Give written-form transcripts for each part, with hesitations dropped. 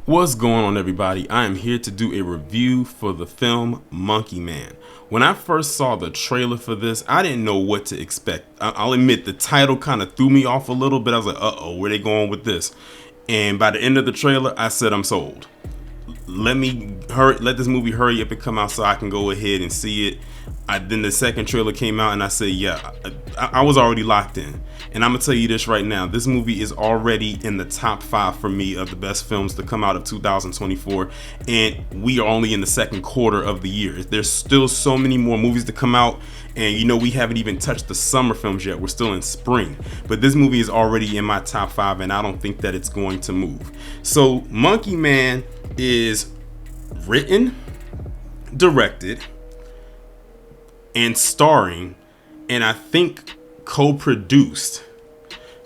What's going on, everybody? I am here to do a review for the film Monkey Man. When I first saw the trailer for this, I didn't know what to expect. I'll admit the title kind of threw me off a little bit. I was like, uh-oh, where they going with this? And by the end of the trailer, I said, I'm sold. Let this movie hurry up and come out so I can go ahead and see it. Then the second trailer came out and I said, yeah, I was already locked in. And I'm gonna tell you this right now, this movie is already in the top 5 for me of the best films to come out of 2024, and we are only in the second quarter of the year. There's still so many more movies to come out, and we haven't even touched the summer films yet. We're still in spring, but this movie is already in my top 5, and I don't think that it's going to move. So Monkey Man is written, directed, and starring, and I think co-produced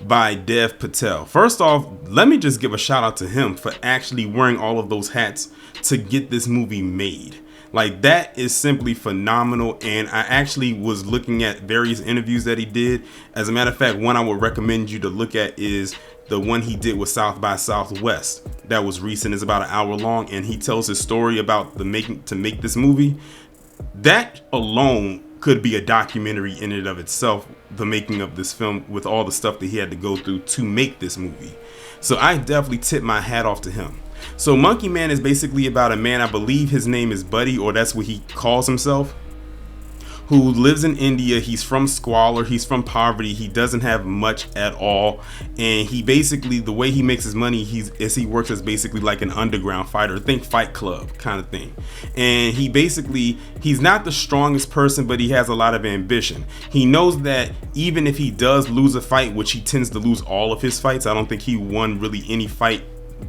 by Dev Patel. First off, let me just give a shout out to him for actually wearing all of those hats to get this movie made. Like, that is simply phenomenal, and I actually was looking at various interviews that he did. As a matter of fact, one I would recommend you to look at is the one he did with South by Southwest. That was recent. It's about an hour long, and he tells his story about to make this movie. That alone could be a documentary in and of itself, the making of this film, with all the stuff that he had to go through to make this movie. So I definitely tip my hat off to him. So Monkey Man is basically about a man, I believe his name is Buddy, or that's what he calls himself, who lives in India. He's from squalor, he's from poverty, he doesn't have much at all, and he basically, the way he makes his money, he works as basically like an underground fighter, think Fight Club kind of thing. And he's not the strongest person, but he has a lot of ambition. He knows that even if he does lose a fight, which he tends to lose all of his fights, I don't think he won really any fight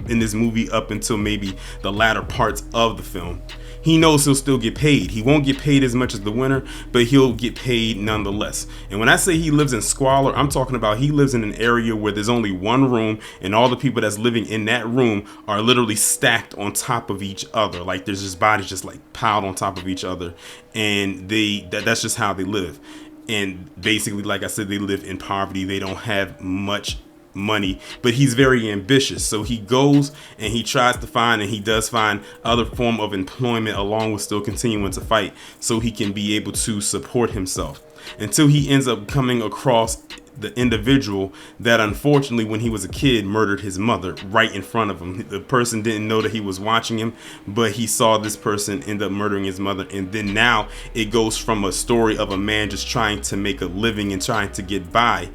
in this movie up until maybe the latter parts of the film. He knows he'll still get paid. He won't get paid as much as the winner, but he'll get paid nonetheless. And when I say he lives in squalor, I'm talking about he lives in an area where there's only one room, and all the people that's living in that room are literally stacked on top of each other. Like, there's just bodies just like piled on top of each other, and that's just how they live. And basically, like I said, they live in poverty. They don't have much money, but he's very ambitious, so he goes and he tries to find, and he does find, other form of employment along with still continuing to fight, so he can be able to support himself, until he ends up coming across the individual that unfortunately when he was a kid murdered his mother right in front of him. The person didn't know that he was watching him, but he saw this person end up murdering his mother. And then now it goes from a story of a man just trying to make a living and trying to get by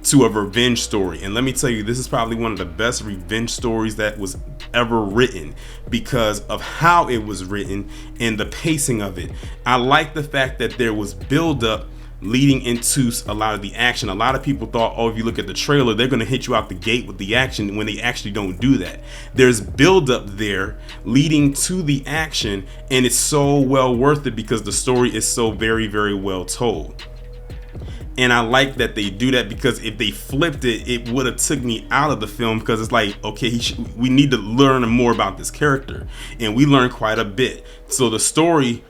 to a revenge story. And let me tell you, this is probably one of the best revenge stories that was ever written, because of how it was written and the pacing of it. I like the fact that there was build-up leading into a lot of the action. A lot of people thought, oh, if you look at the trailer, they're going to hit you out the gate with the action, when they actually don't do that. There's build-up there leading to the action, and it's so well worth it because the story is so very, very well told. And I like that they do that, because if they flipped it, it would have took me out of the film, because it's like, okay, we need to learn more about this character, and we learn quite a bit. So the story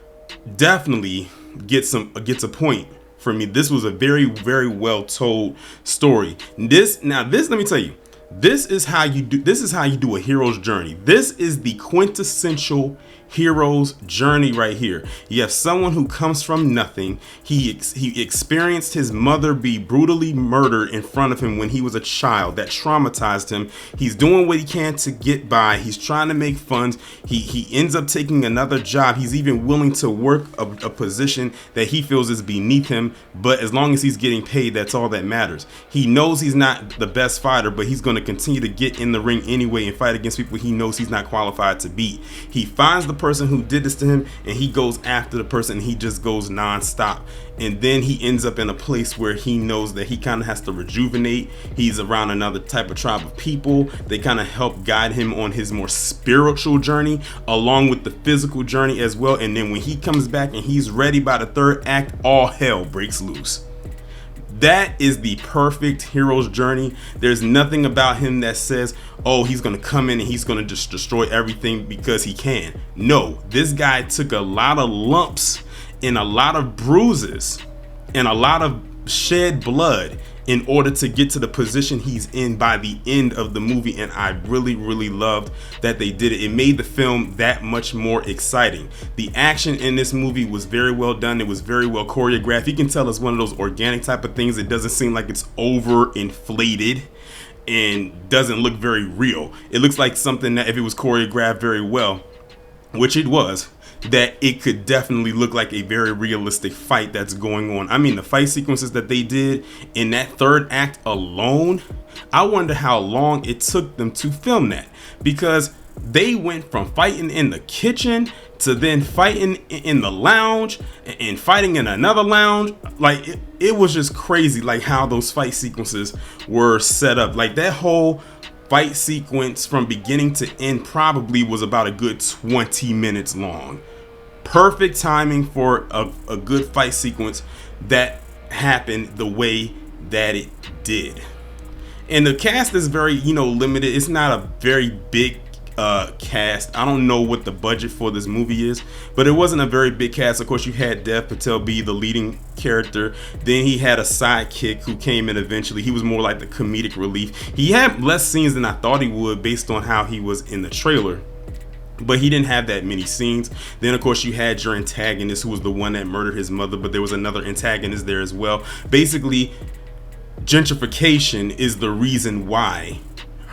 definitely gets a point for me. This was a very, very well told story. Let me tell you, this is how you do a hero's journey. This is the quintessential hero's journey right here. You have someone who comes from nothing. He experienced his mother be brutally murdered in front of him when he was a child. That traumatized him. He's doing what he can to get by. He's trying to make funds. He ends up taking another job. He's even willing to work a position that he feels is beneath him, but as long as he's getting paid, that's all that matters. He knows he's not the best fighter, but he's going to continue to get in the ring anyway and fight against people he knows he's not qualified to beat. He finds the person who did this to him, and he goes after the person, and he just goes non-stop. And then he ends up in a place where he knows that he kind of has to rejuvenate. He's around another type of tribe of people. They kind of help guide him on his more spiritual journey along with the physical journey as well. And then when he comes back and he's ready by the third act, all hell breaks loose. That is the perfect hero's journey. There's nothing about him that says, oh, he's going to come in and he's going to just destroy everything because he can. No, this guy took a lot of lumps and a lot of bruises and a lot of shed blood in order to get to the position he's in by the end of the movie. And I really, really loved that they did it. It made the film that much more exciting. The action in this movie was very well done. It was very well choreographed. You can tell it's one of those organic type of things. It doesn't seem like it's over inflated and doesn't look very real. It looks like something that if it was choreographed very well, which it was, that it could definitely look like a very realistic fight that's going on. I mean, the fight sequences that they did in that third act alone, I wonder how long it took them to film that, because they went from fighting in the kitchen to then fighting in the lounge and fighting in another lounge. Like it was just crazy, like how those fight sequences were set up. Like that whole fight sequence from beginning to end probably was about a good 20 minutes long. Perfect timing for a good fight sequence that happened the way that it did. And the cast is very, limited. It's not a very big cast. I don't know what the budget for this movie is, but it wasn't a very big cast. Of course, you had Dev Patel be the leading character. Then he had a sidekick who came in eventually. He was more like the comedic relief. He had less scenes than I thought he would based on how he was in the trailer, but he didn't have that many scenes. Then of course you had your antagonist, who was the one that murdered his mother, but there was another antagonist there as well. Basically, gentrification is the reason why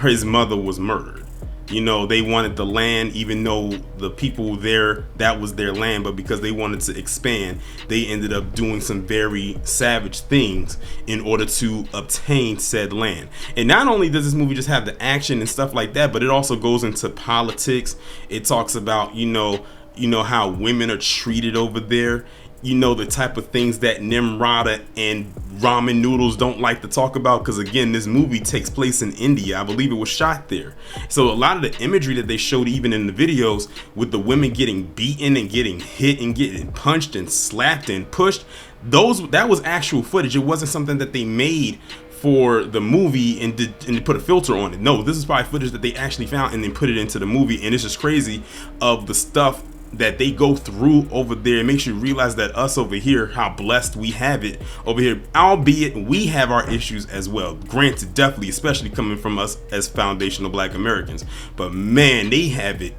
his mother was murdered. They wanted the land, even though the people there, that was their land, but because they wanted to expand, they ended up doing some very savage things in order to obtain said land. And not only does this movie just have the action and stuff like that, but it also goes into politics. It talks about, how women are treated over there. The type of things that Nimrata and ramen noodles don't like to talk about, because again, this movie takes place in India. I believe it was shot there. So a lot of the imagery that they showed even in the videos with the women getting beaten and getting hit and getting punched and slapped and pushed, that was actual footage. It wasn't something that they made for the movie and put a filter on it. No, this is probably footage that they actually found and then put it into the movie. And it's just crazy of the stuff that they go through over there. It makes you realize that us over here, how blessed we have it over here, albeit we have our issues as well. Granted, definitely, especially coming from us as foundational Black Americans, but man, they have it.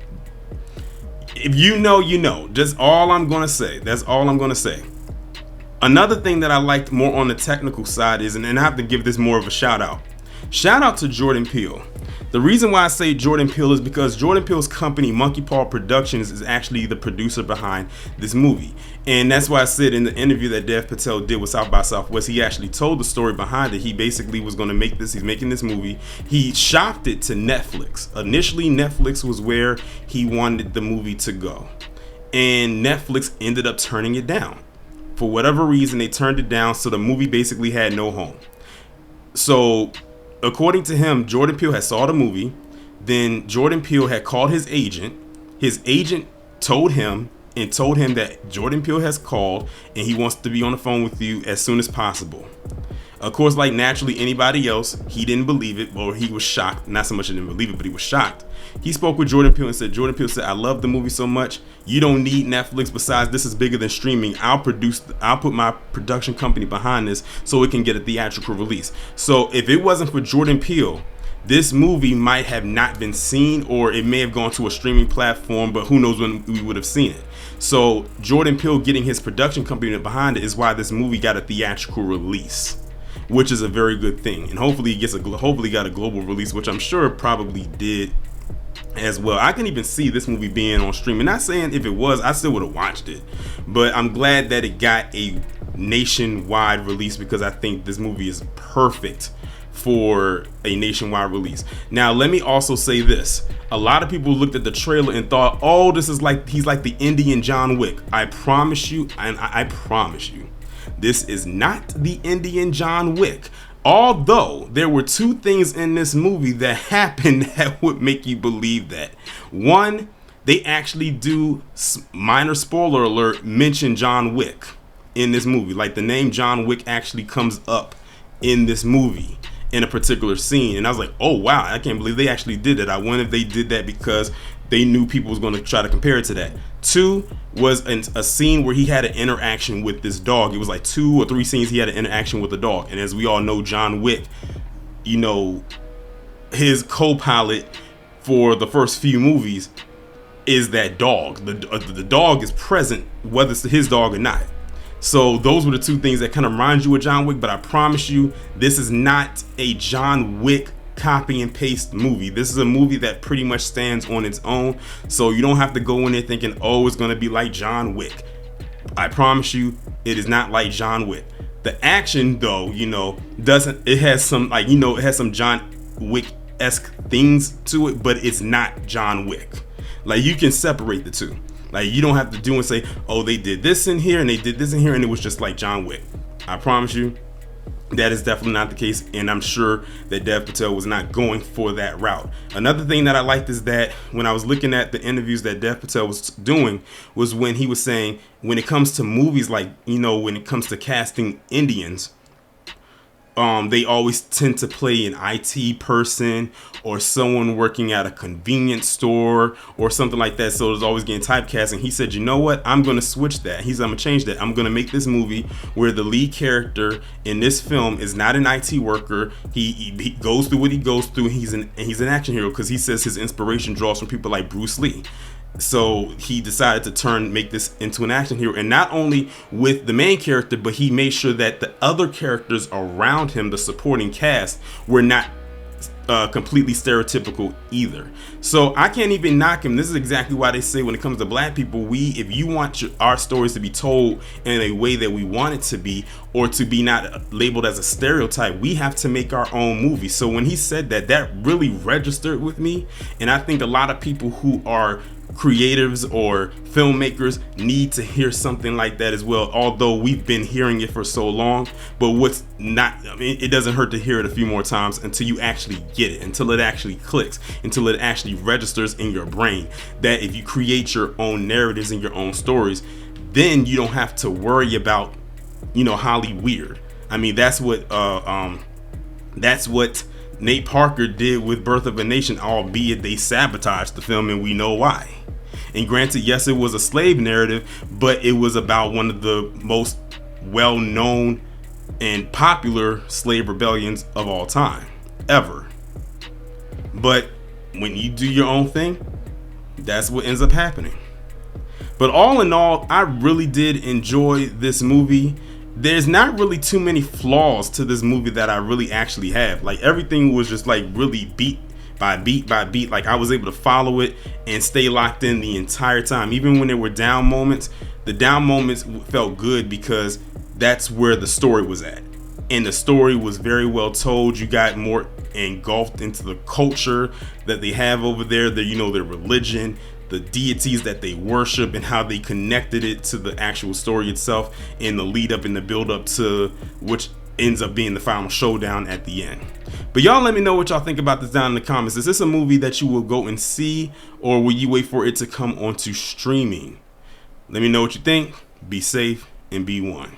If you know, just all I'm gonna say. That's all I'm gonna say. Another thing that I liked more on the technical side is, and I have to give this more of a shout out to Jordan Peele. The reason why I say Jordan Peele is because Jordan Peele's company, Monkey Paw Productions, is actually the producer behind this movie. And that's why I said in the interview that Dev Patel did with South by Southwest, he actually told the story behind it. He basically was going to make this, he's making this movie. He shopped it to Netflix. Initially, Netflix was where he wanted the movie to go. And Netflix ended up turning it down. For whatever reason, they turned it down, so the movie basically had no home. So according to him, Jordan Peele had saw the movie. Then Jordan Peele had called his agent. His agent told him that Jordan Peele has called and he wants to be on the phone with you as soon as possible. Of course, like naturally anybody else, he didn't believe it, or he was shocked. Not so much he didn't believe it, but he was shocked. He spoke with Jordan Peele and said, I love the movie so much. You don't need Netflix. Besides, this is bigger than streaming. I'll put my production company behind this so it can get a theatrical release. So if it wasn't for Jordan Peele, this movie might have not been seen, or it may have gone to a streaming platform, but who knows when we would have seen it. So Jordan Peele getting his production company behind it is why this movie got a theatrical release, which is a very good thing. And hopefully it got a global release, which I'm sure it probably did as well. I can even see this movie being on streaming. Not saying if it was, I still would have watched it, but I'm glad that it got a nationwide release, because I think this movie is perfect for a nationwide release. Now, let me also say this. A lot of people looked at the trailer and thought, oh, he's like the Indian John Wick. I promise you, and I promise you, this is not the Indian John Wick. Although there were two things in this movie that happened that would make you believe that. One, they actually do, minor spoiler alert, mention John Wick in this movie. Like the name John Wick actually comes up in this movie. in a particular scene. And I was like, oh wow, I can't believe they actually did it. I wonder if they did that because they knew people was going to try to compare it to that. 2 was a scene where he had an interaction with this dog. It was like 2 or 3 scenes he had an interaction with a dog. And as we all know, John Wick, you know, his co-pilot for the first few movies is that dog. The dog is present whether it's his dog or not. So those were the 2 things that kind of remind you of John Wick. But I promise you, this is not a John Wick copy and paste movie. This is a movie that pretty much stands on its own. So you don't have to go in there thinking, oh, it's going to be like John Wick. I promise you, it is not like John Wick. The action, though, you know, it has some, like, you know, it has some John Wick-esque things to it, but it's not John Wick. Like, you can separate the 2. Like, you don't have to do and say, oh, they did this in here and they did this in here and it was just like John Wick. I promise you, that is definitely not the case, and I'm sure that Dev Patel was not going for that route. Another thing that I liked is that when I was looking at the interviews that Dev Patel was doing, was when he was saying, when it comes to movies, like, you know, when it comes to casting Indians, they always tend to play an IT person or someone working at a convenience store or something like that. So it's always getting typecast. And he said, you know what? I'm going to switch that. I'm going to change that. I'm going to make this movie where the lead character in this film is not an IT worker. He goes through what he goes through. He's an action hero because he says his inspiration draws from people like Bruce Lee. So he decided to make this into an action hero, and not only with the main character, but he made sure that the other characters around him, the supporting cast, were not completely stereotypical either. So I can't even knock him. This is exactly why they say when it comes to black people, if you want our stories to be told in a way that we want it to be, or to be not labeled as a stereotype, we have to make our own movie. So when he said that, that really registered with me, and I think a lot of people who are creatives or filmmakers need to hear something like that as well, although we've been hearing it for so long. But it doesn't hurt to hear it a few more times until you actually get it, until it actually clicks, until it actually registers in your brain that if you create your own narratives and your own stories, then you don't have to worry about, you know, Holly weird. I mean, that's what Nate Parker did with Birth of a Nation, albeit they sabotaged the film, and we know why. And granted, yes, it was a slave narrative, but it was about one of the most well-known and popular slave rebellions of all time, ever. But when you do your own thing, that's what ends up happening. But all in all, I really did enjoy this movie. There's not really too many flaws to this movie that I really actually have. Like, everything was just like really beat by beat by beat. Like, I was able to follow it and stay locked in the entire time. Even when there were down moments, the down moments felt good because that's where the story was at. And the story was very well told. You got more engulfed into the culture that they have over there, their religion, the deities that they worship, and how they connected it to the actual story itself, and the lead up and the build up to which ends up being the final showdown at the end. But y'all let me know what y'all think about this down in the comments. Is this a movie that you will go and see, or will you wait for it to come onto streaming? Let me know what you think. Be safe and be one.